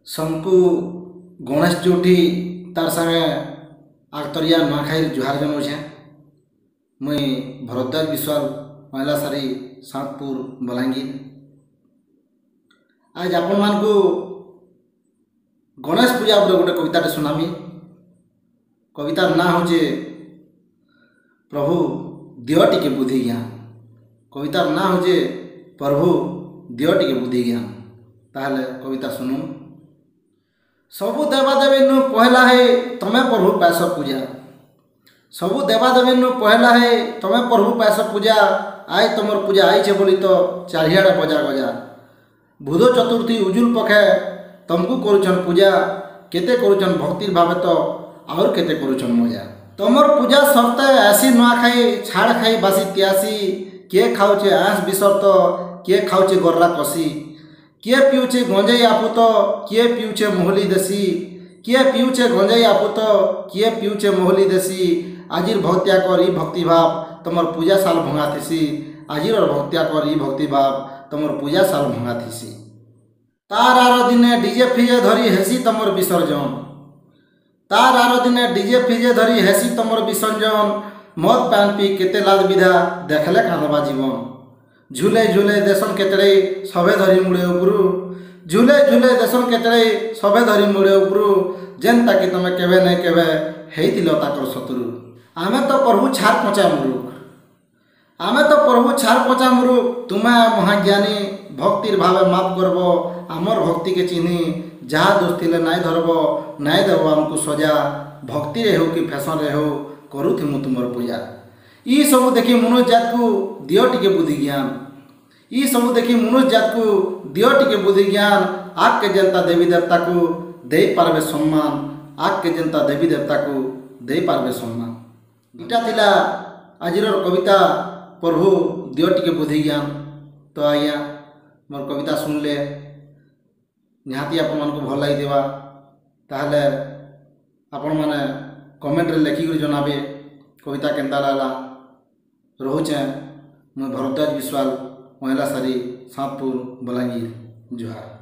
समकु गणेश चौठी तार संगे आगतरिया नुआखाई जुहार जनाऊे। मुई भरद्वाज विश्वाल महिला सारी सांतपुर बलांगीर। आज आपण मानकु गणेश पूजा पर गोटे कविताटे सुनामी। कवितार ना होचे प्रभु दियो टिके बुद्धि ज्ञान। कवितार ना होचे प्रभु दियो टिके बुद्धि ज्ञान। ताहले कविता सुनु। सबु देवादेवी नु पहला है तमे प्रभु पैस पूजा। सबु देवादेवी नु पहला है तमे प्रभु पैस पूजा। आय तुमर पूजा आईचे बोली तो चारियाड़े बजा गजा। बुध चतुर्थी उजुल पखे तुमको करुछन पूजा। केते करुछन भक्ति भावे तो और केते करुछन मजा। तुमर पूजा सरते ऐसी नुआखाई छाड़ खाई बासी त्यासी। किए खाऊचे आँस बिसर तो किए खाऊचे गर्रा कसी। किए पीऊचे गंजाई आपुत किए पीऊचे मोहली देसी। किए पीऊचे गंजाई आपुत किए पीऊचे मोहली देसी। आजिर भक्त्या कर ई भक्ति भाव तुमर पूजा साल भंगा थीसी। आजिर भक्त्या कर ई भक्ति भाव तुमर पूजा साल भंगा थीसी। तार आर दिने डीजे फिजे धरी हेसी तुमर विसर्जन। तार आर दिने डीजे फिजे धरी हेसी तुमर विसर्जन। मद पान पी केते लाद विधा देखले कांदबा जीवन। झूले झूले देशन केतड़े सभे धरी मुड़े उपरू। झूले झूले देशन केतड़े सभे धरी मुड़े उपरू। जेनता कि तुम केवे नहीं केवे हेतिल ताकर शत्रु। आमे तो प्रभु छार पचा मुरुख। आमे तो प्रभु छार पचा मुरुख। तुम्हें महाज्ञानी भक्तिर भावे माफ करब। आमर भक्ति के चिन्ही जहाँ दोष थिले नाई धरब नाई देव आमको सजा। भक्ति रे हो कि फैशन रे हो करूथिमु तुमर पूजा। ई सबू देखी मनुष्य जात को दियो टिके बुद्धि ज्ञान। ई सबू देखी मनुष्य जात को दियो टिके बुद्धि ज्ञान। आग के जनता देवी देवता को दे पारबे सम्मान। आग के जनता देवी देवता को दे पारबे सम्मान। इटा थिला आजिर कविता प्रभु दियो टिके बुद्धि ज्ञान। तो आज्ञा मोर कविता सुनले निहाती आपण मानकु भल लगी देवा। ताहले आपण माने कमेंट रे लिखि कर जनाबे कविता केनता लागला। रोचे मैं भरद्वाज विश्वाल महिला सारी सांतपुर बलांगीर जुहार।